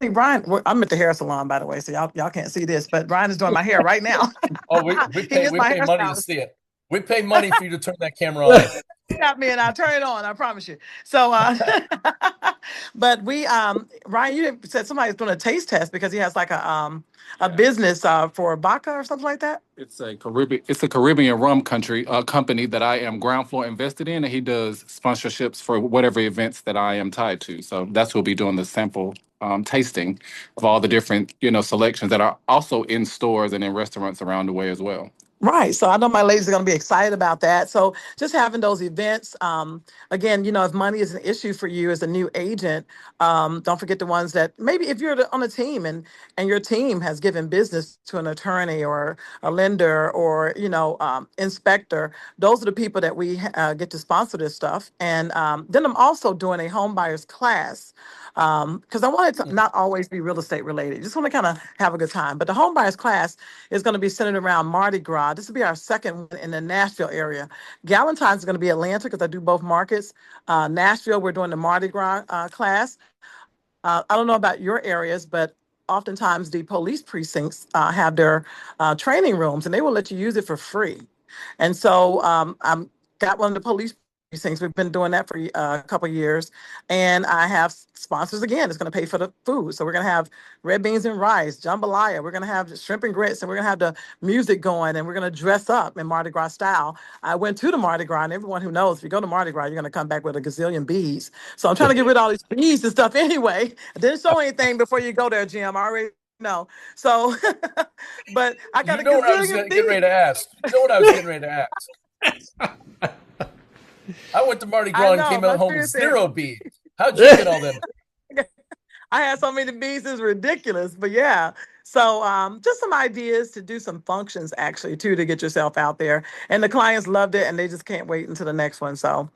think Brian, I'm at the hair salon, by the way, so y'all can't see this, but Brian is doing my hair right now. Oh, we He pay is we my pay money to hairstylist. see it. We pay money for you to turn that camera on. Got me, and I'll turn it on. I promise you. So, but we, Ryan, you said somebody's doing a taste test because he has like a business for vodka or something like that. It's a Caribbean rum company that I am ground floor invested in, and he does sponsorships for whatever events that I am tied to. So that's who'll be doing the sample tasting of all the different selections that are also in stores and in restaurants around the way as well. Right. So I know my ladies are going to be excited about that. So just having those events, again, if money is an issue for you as a new agent, don't forget the ones that maybe if you're on a team and your team has given business to an attorney or a lender or, inspector, those are the people that we get to sponsor this stuff. And then I'm also doing a home buyers class because I want it to not always be real estate related. Just want to kind of have a good time. But the home buyers class is going to be centered around Mardi Gras. This will be our second one in the Nashville area. Galentine's is going to be Atlanta because I do both markets. Nashville, we're doing the Mardi Gras class. I don't know about your areas, but oftentimes the police precincts have their training rooms and they will let you use it for free. And so I'm got one of the police things. We've been doing that for a couple of years. And I have sponsors again. It's going to pay for the food. So we're going to have red beans and rice, jambalaya. We're going to have shrimp and grits, and we're going to have the music going, and we're going to dress up in Mardi Gras style. I went to the Mardi Gras, and everyone who knows, if you go to Mardi Gras, you're going to come back with a gazillion beads. So I'm trying to get rid of all these beads and stuff anyway. I didn't show anything before you go there, Jim. I already know. So, but I got You a know what I was gazillion getting ready beads. to ask. You know what I was getting ready to ask. I went to Mardi I Gras and know. came My out home with spirit said, 0 beads. How'd you get all them? I had so many beats, it's ridiculous. But yeah, so just some ideas to do some functions actually too to get yourself out there. And the clients loved it, and they just can't wait until the next one. So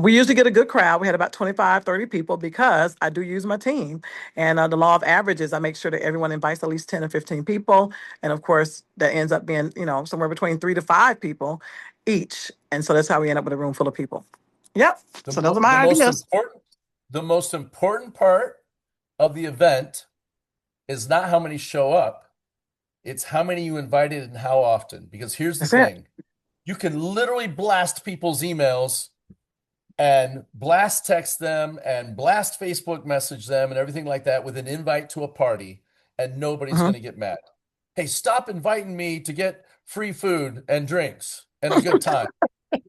we usually get a good crowd. We had about 25, 30 people because I do use my team. And the law of averages, I make sure that everyone invites at least 10 or 15 people. And of course, that ends up being, somewhere between 3 to 5 people each. And so that's how we end up with a room full of people. Yep. The, So those mo- are the my most ideas. important, the most important part of the event is not how many show up. It's how many you invited and how often. Because here's the That's it. thing. You can literally blast people's emails and blast text them and blast Facebook message them and everything like that with an invite to a party, and nobody's going Mhm. to get mad. Hey, stop inviting me to get free food and drinks and a good time.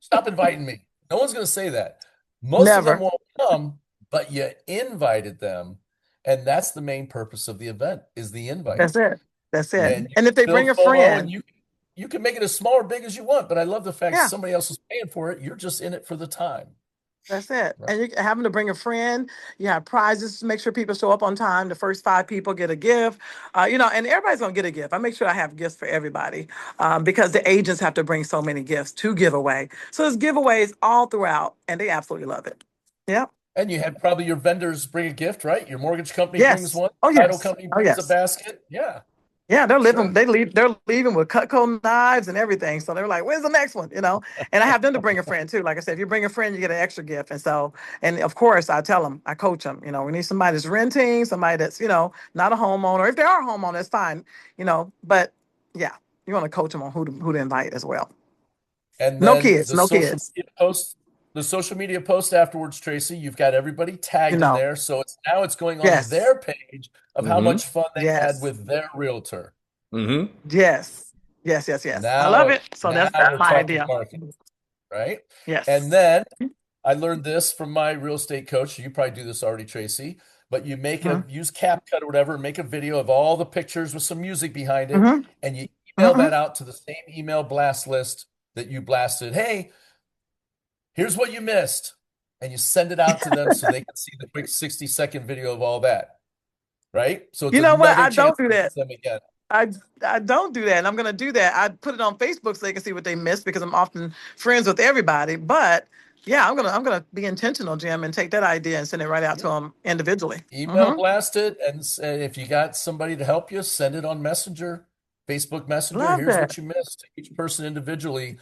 Stop inviting me. No one's going to say that. Most of them Never. won't come, but you invited them, and that's the main purpose of the event is the That's invite. it. That's it. And you And if they build bring a FOMO, and friend, you can make it as small or big as you want. But I love the fact yeah, somebody else is paying for it. You're just in it for the time. that's it. Right. And you have them to bring a friend. You have prizes to make sure people show up on time. The first 5 people get a gift. And everybody's gonna get a gift. I make sure I have gifts for everybody because the agents have to bring so many gifts to give away. So there's giveaways all throughout, and they absolutely love it. Yep. And you had probably your vendors bring a gift, right? Your mortgage company brings Yes. one, Oh title yes. company Oh brings a yes. basket. Yeah, Yeah, they're living. sure. They leave. They're leaving with Cutco knives and everything. So they're like, "Where's the next one?" And I have them to bring a friend too. Like I said, if you bring a friend, you get an extra gift. And so, and of course, I tell them, I coach them. We need somebody that's renting, somebody that's not a homeowner. If they are a homeowner, it's fine. But yeah, you want to coach them on who to invite as well. And No then kids, no kids. the social media post afterwards, Tracy, you've got everybody You tagged in know. there. So it's going on Yes. their page of how Mm-hmm. much fun they had Yes. with their realtor. Mm-hmm. Yes. Yes. Yes. Yes. I love Now, it. So that's now that's we're my talking idea. marketing, right? And Yes. then I learned this from my real estate coach. You probably do this already, Tracy, but you Mm-hmm. use CapCut or whatever, and make a video of all the pictures with some music behind it, Mm-hmm. and you email Mm-hmm. that out to the same email blast list that you blasted. Hey, here's what you missed. And you send it out to them so they can see the quick 60-second video of all that, right? So it's You know what? another I chance don't to do reach that. them again. I I don't do that, and I'm gonna do that. I put it on Facebook so they can see what they missed because I'm often friends with everybody. But yeah, I'm gonna be intentional, Jim, and take that idea and send it right out to Yeah. them individually. Email Mm-hmm. blast it, and if you got somebody to help you, send it on Messenger, Facebook Messenger. Love Here's that. what you missed to each person individually,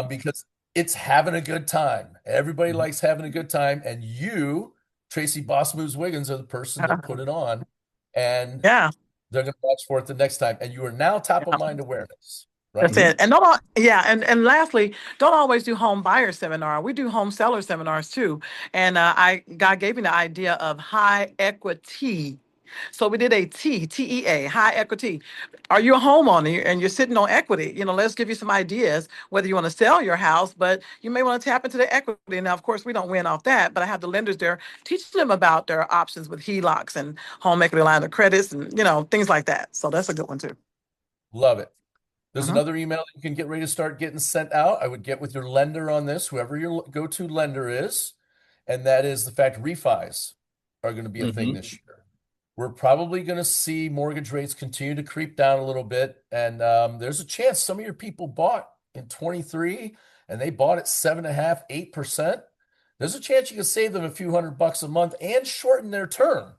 because it's having a good time. Everybody likes having a good time, and you, Tracy Boss Moves Wiggins, are the person that put it on, and Yeah. they're going to watch for it the next time. And you are now top of Yeah. mind awareness, That's right? it. And don't yeah, and lastly, don't always do home buyer seminar. We do home seller seminars too. And God gave me the idea of high equity. So we did a TEA, high equity. Are you a homeowner and you're sitting on equity? Let's give you some ideas whether you want to sell your house, but you may want to tap into the equity. Now, of course, we don't win off that, but I have the lenders there teaching them about their options with HELOCs and home equity line of credits and things like that. So that's a good one too. Love it. There's Mhm. another email that you can get ready to start getting sent out. I would get with your lender on this, whoever your go-to lender is, and that is the fact refis are going to be a thing Mm-hmm. this year. We're probably going to see mortgage rates continue to creep down a little bit, and there's a chance some of your people bought in 23 and they bought at 7.5, 8%. There's a chance you can save them a few $100 a month and shorten their term,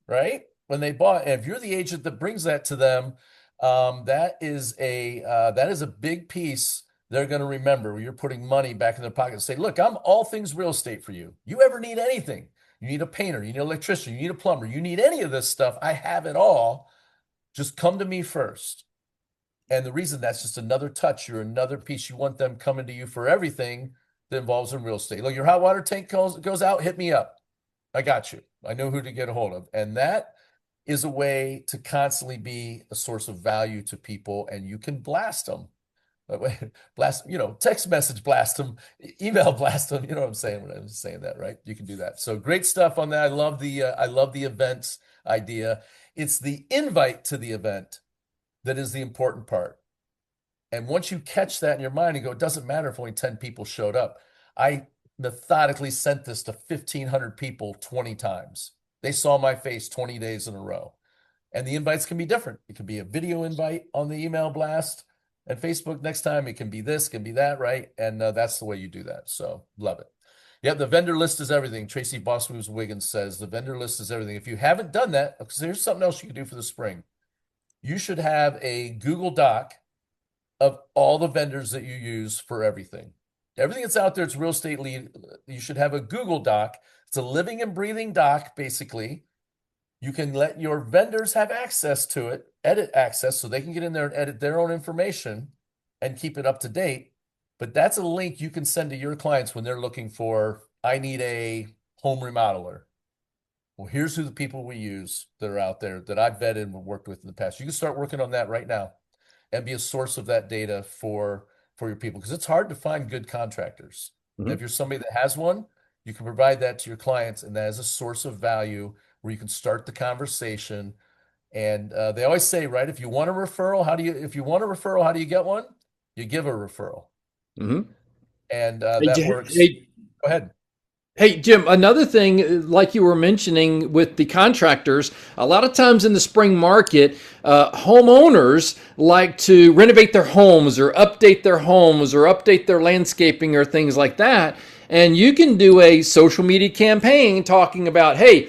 right? When they bought, and if you're the agent that brings that to them, that is a big piece they're going to remember. You're putting money back in their pocket and say, "Look, I'm all things real estate for you. You ever need anything? You need a painter, you need an electrician, you need a plumber, you need any of this stuff. I have it all. Just come to me first." And the reason that's just another touch, you're another piece. You want them coming to you for everything that involves in real estate. Look, your hot water tank goes out, hit me up. I got you. I know who to get a hold of. And that is a way to constantly be a source of value to people, and you can blast them. Blast, text message blast them, email blast them. You know what I'm saying when I'm saying that, right? You can do that. So great stuff on that. I love the events idea. It's the invite to the event that is the important part. And once you catch that in your mind and go, it doesn't matter if only 10 people showed up. I methodically sent this to 1,500 people 20 times. They saw my face 20 days in a row. And the invites can be different. It could be a video invite on the email blast and Facebook next time. It can be this, can be that, right? And that's the way you do that. So love it. Yeah, the vendor list is everything. Tracy Boss Moves Wiggins says the vendor list is everything. If you haven't done that, because here's something else you can do for the spring. You should have a Google Doc of all the vendors that you use for everything. Everything that's out there, it's real estate lead. You should have a Google Doc. It's a living and breathing doc, basically. You can let your vendors have access to it, edit access, so they can get in there and edit their own information and keep it up to date. But that's a link you can send to your clients when they're looking for, I need a home remodeler. Well, here's who the people we use that are out there that I've vetted and worked with in the past. You can start working on that right now and be a source of that data for your people, because it's hard to find good contractors. Mhm. If you're somebody that has one, you can provide that to your clients, and that is a source of value where you can start the conversation. And they always say, right, if you want a referral, how do you get one? You give a referral. Mhm. And Hey, that works. hey, Go ahead. Hey, Jim, another thing, like you were mentioning with the contractors, a lot of times in the spring market, homeowners like to renovate their homes or update their landscaping or things like that. And you can do a social media campaign talking about, hey,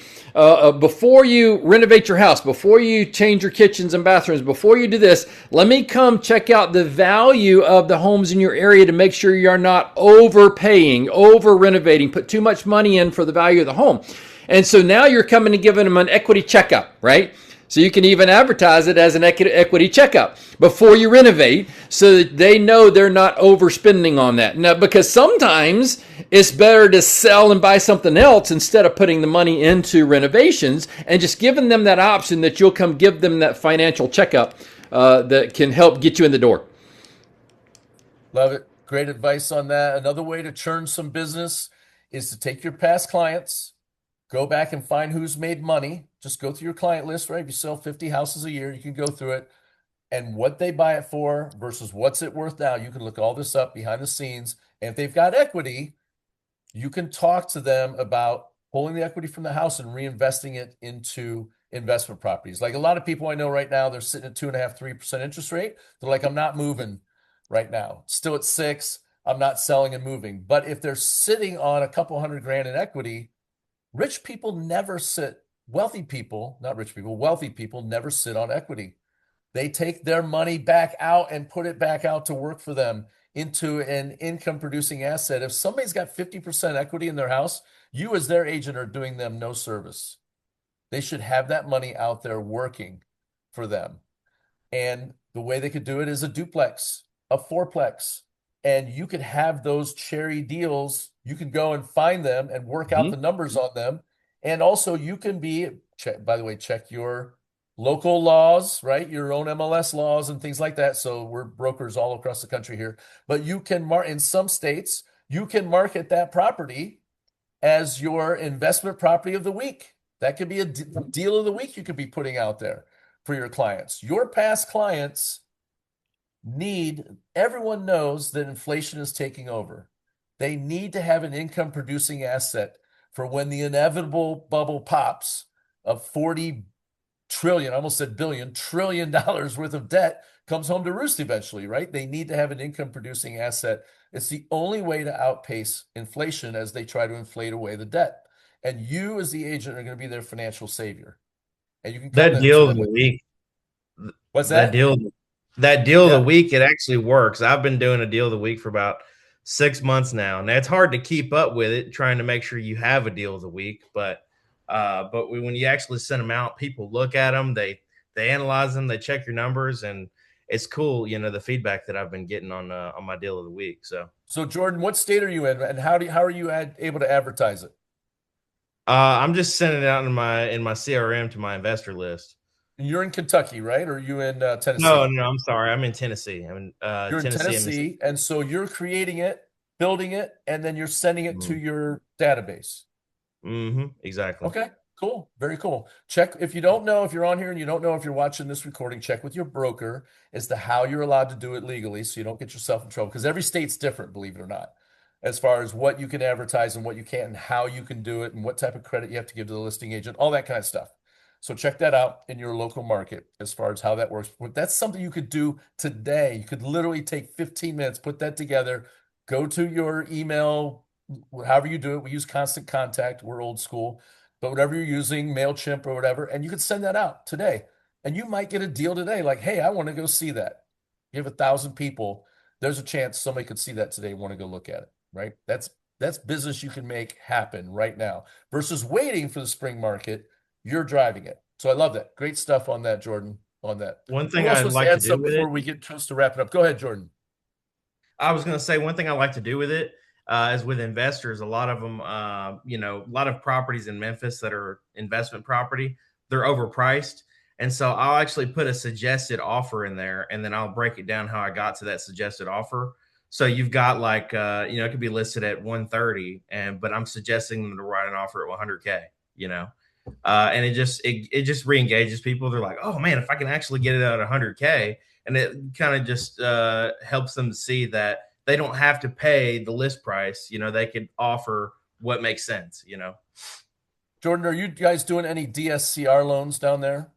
before you renovate your house, before you change your kitchens and bathrooms, before you do this, let me come check out the value of the homes in your area to make sure you're not overpaying, over renovating, put too much money in for the value of the home. And so now you're coming and giving them an equity checkup, right? So you can even advertise it as an equity checkup before you renovate, so that they know they're not overspending on that. Now, because sometimes it's better to sell and buy something else instead of putting the money into renovations, and just giving them that option that you'll come give them that financial checkup that can help get you in the door. Love it. Great advice on that. Another way to churn some business is to take your past clients, go back and find who's made money. Just go through your client list, right? If you sell 50 houses a year, you can go through it, and what they buy it for versus what's it worth now. You can look all this up behind the scenes. And if they've got equity, you can talk to them about pulling the equity from the house and reinvesting it into investment properties. Like a lot of people I know right now, they're sitting at 2.5%, 3% interest rate. They're like, I'm not moving right now. Still at 6. I'm not selling and moving. But if they're sitting on a couple $100,000 in equity, rich people never sit. Wealthy people, not rich people, wealthy people never sit on equity. They take their money back out and put it back out to work for them into an income producing asset. If somebody's got 50% equity in their house, you as their agent are doing them no service. They should have that money out there working for them. And the way they could do it is a duplex, a fourplex. And you could have those cherry deals. You can go and find them and work out the numbers on them. And also you can by the way, check your local laws, right? Your own MLS laws and things like that. So we're brokers all across the country here. But you can in some states, you can market that property as your investment property of the week. That could be a deal of the week you could be putting out there for your clients. Your past clients everyone knows that inflation is taking over. They need to have an income producing asset for when the inevitable bubble pops of 40 trillion, I almost said billion, $trillion worth of debt comes home to roost eventually, right? They need to have an income producing asset. It's the only way to outpace inflation as they try to inflate away the debt. And you as the agent are going to be their financial savior. And you can come That to deal of them the with, week, what's that that? deal, that deal of Yeah. the week, it actually works. I've been doing a deal of the week for about 6 months now. Now it's hard to keep up with it, trying to make sure you have a deal of the week. But when you actually send them out, people look at them, they analyze them, they check your numbers, and it's cool, the feedback that I've been getting on my deal of the week. So Jordan, what state are you in, and how are you able to advertise it? I'm just sending it out in my CRM to my investor list. You're in Kentucky, right? Or are you in No, Tennessee? no, I'm sorry. I'm in Tennessee. I'm in You're in Tennessee and Mississippi. Tennessee, and so you're creating it, building it, and then you're sending it to your database. Exactly. Okay, cool. Very cool. Check if you don't know, if you're on here and you don't know if you're watching this recording, check with your broker as to how you're allowed to do it legally so you don't get yourself in trouble. Because every state's different, believe it or not, as far as what you can advertise and what you can't and how you can do it and what type of credit you have to give to the listing agent, all that kind of stuff. So check that out in your local market as far as how that works. But that's something you could do today. You could literally take 15 minutes, put that together, go to your email, however you do it. We use Constant Contact. We're old school, but whatever you're using, MailChimp or whatever, and you could send that out today. And you might get a deal today. Like, hey, I want to go see that. You have 1,000 people. There's a chance somebody could see that today and want to go look at it, right? That's business you can make happen right now versus waiting for the spring market. You're driving it. So I love that. Great stuff on that, Jordan, on that. One Who thing else I'd wants to like to add do something with before it, we get close to wrapping up? Go ahead, Jordan. I was going to say one thing I like to do with it is with investors. A lot of them, a lot of properties in Memphis that are investment property, they're overpriced. And so I'll actually put a suggested offer in there, and then I'll break it down how I got to that suggested offer. So you've got like, it could be listed at 130, but I'm suggesting them to write an offer at 100K, and it just re-engages people. They're like, oh man, if I can actually get it at 100K, and it kind of just helps them see that they don't have to pay the list price. They could offer what makes sense. Jordan, are you guys doing any DSCR loans down there?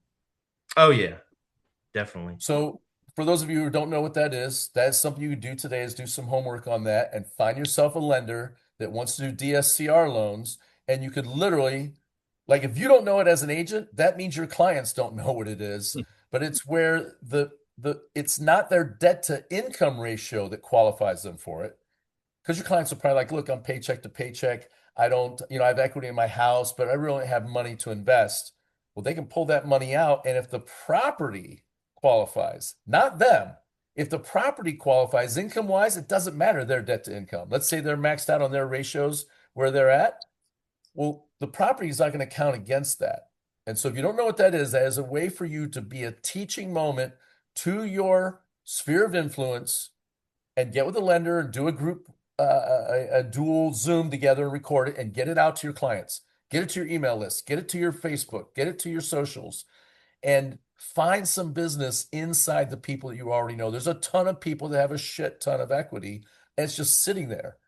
Oh yeah, definitely. So for those of you who don't know what that's something you can do today is do some homework on that and find yourself a lender that wants to do DSCR loans. And you could literally, like if you don't know it as an agent, that means your clients don't know what it is. But it's where it's not their debt to income ratio that qualifies them for it. Because your clients are probably like, look, I'm paycheck to paycheck. I don't, I have equity in my house, but I really don't have money to invest. Well, they can pull that money out. And if the property qualifies, not them, if the property qualifies income wise, it doesn't matter their debt to income. Let's say they're maxed out on their ratios where they're at. Well, the property is not going to count against that. And so if you don't know what that is a way for you to be a teaching moment to your sphere of influence and get with a lender and do a group, a dual Zoom together and record it and get it out to your clients. Get it to your email list, get it to your Facebook, get it to your socials, and find some business inside the people that you already know. There's a ton of people that have a shit ton of equity, and it's just sitting there.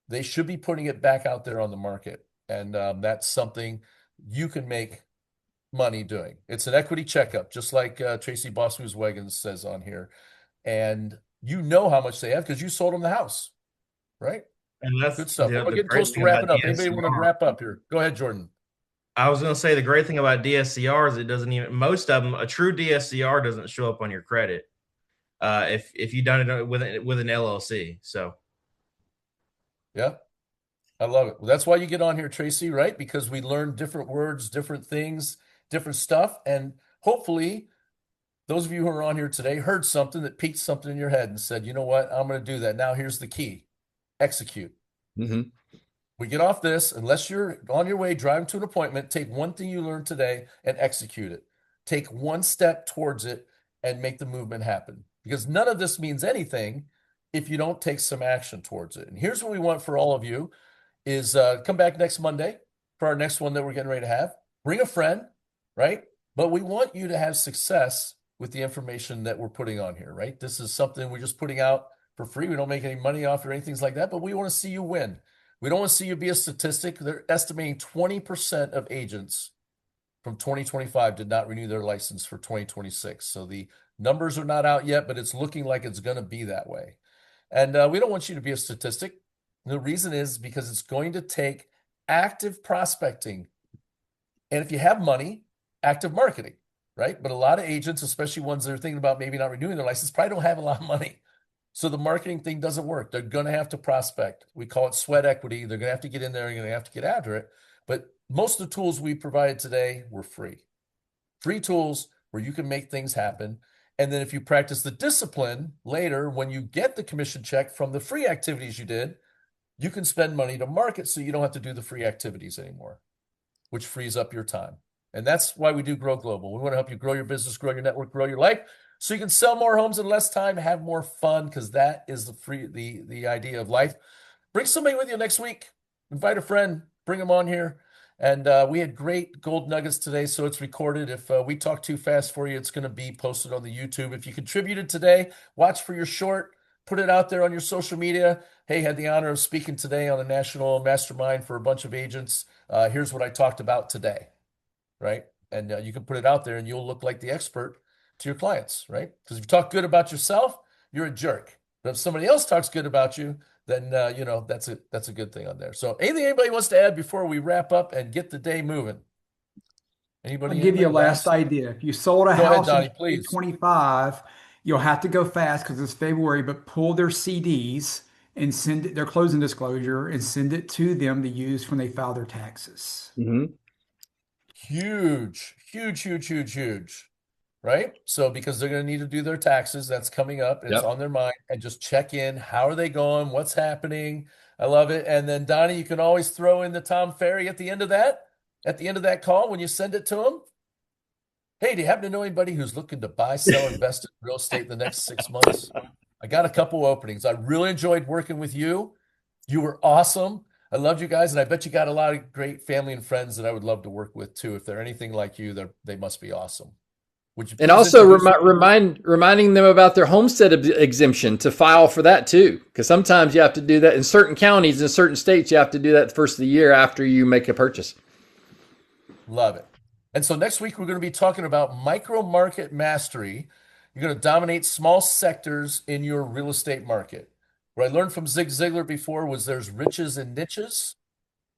They should be putting it back out there on the market. And that's something you can make money doing. It's an equity checkup, just like Tracy Boswell-Wagon says on here. And you know how much they have because you sold them the house, right? And that's Good stuff. Well, we're the getting great close to thing about wrapping up. Anybody want to DSCR. wrap up here? Go ahead, Jordan. I was going to say the great thing about DSCR is it doesn't even, most of them, a true DSCR doesn't show up on your credit if you've done it with an LLC. So Yeah, I love it. Well, that's why you get on here, Tracy, right? Because we learn different words, different things, different stuff. And hopefully, those of you who are on here today heard something that piqued something in your head and said, you know what, I'm going to do that. Now, here's the key: execute. We get off this, unless you're on your way driving to an appointment, take one thing you learned today and execute it. Take one step towards it and make the movement happen. Because none of this means anything if you don't take some action towards it. And here's what we want for all of you is come back next Monday for our next one that we're getting ready to have. Bring a friend, right? But we want you to have success with the information that we're putting on here, right? This is something we're just putting out for free. We don't make any money off or anything like that, but we want to see you win. We don't want to see you be a statistic. They're estimating 20% of agents from 2025 did not renew their license for 2026. So the numbers are not out yet, but it's looking like it's going to be that way. And we don't want you to be a statistic. The reason is because it's going to take active prospecting. And if you have money, active marketing, right? But a lot of agents, especially ones that are thinking about maybe not renewing their license, probably don't have a lot of money. So the marketing thing doesn't work. They're going to have to prospect. We call it sweat equity. They're going to have to get in there and going to have to get after it. But most of the tools we provided today were free. Free tools where you can make things happen. And then if you practice the discipline later, when you get the commission check from the free activities you did, you can spend money to market so you don't have to do the free activities anymore, which frees up your time. And that's why we do Grow Global. We want to help you grow your business, grow your network, grow your life, so you can sell more homes in less time, have more fun, because that is the idea of life. Bring somebody with you next week. Invite a friend, bring them on here. And we had great gold nuggets today, so it's recorded. If we talk too fast for you, it's going to be posted on the YouTube. If you contributed today, watch for your short, put it out there on your social media. Hey, had the honor of speaking today on a national mastermind for a bunch of agents. Here's what I talked about today, right? And you can put it out there and you'll look like the expert to your clients, right? Because if you talk good about yourself, you're a jerk. But if somebody else talks good about you, then that's a good thing on there. So anything anybody wants to add before we wrap up and get the day moving? I'll give you a last idea. If you sold a Go ahead, house in Donnie, please. 2025, you'll have to go fast because it's February, but pull their CDs and send it, their closing disclosure, and send it to them to use when they file their taxes. Mm-hmm. Huge, huge, huge, huge, huge. Right? So because they're going to need to do their taxes, that's coming up. It's on their mind, and just check in. How are they going? What's happening? I love it. And then Donnie, you can always throw in the Tom Ferry at the end of that call when you send it to them. Hey, do you happen to know anybody who's looking to buy, sell, invest in real estate in the next 6 months? I got a couple openings. I really enjoyed working with you. You were awesome. I loved you guys, and I bet you got a lot of great family and friends that I would love to work with too. If they're anything like you, they must be awesome. Would you And please also introduce reminding them about their homestead exemption to file for that too, because sometimes you have to do that in certain counties, in certain states. You have to do that the first of the year after you make a purchase. Love it. And so next week, we're going to be talking about micro market mastery. You're going to dominate small sectors in your real estate market. What I learned from Zig Ziglar before was there's riches and niches.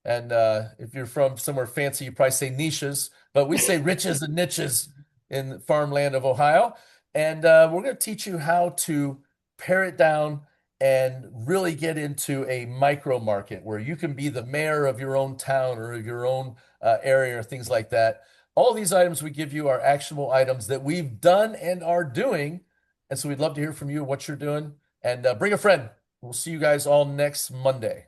And if you're from somewhere fancy, you probably say niches, but we say riches and niches in the farmland of Ohio. And we're going to teach you how to pare it down and really get into a micro market where you can be the mayor of your own town or your own area or things like that. All these items we give you are actionable items that we've done and are doing. And so we'd love to hear from you what you're doing. And bring a friend. We'll see you guys all next Monday.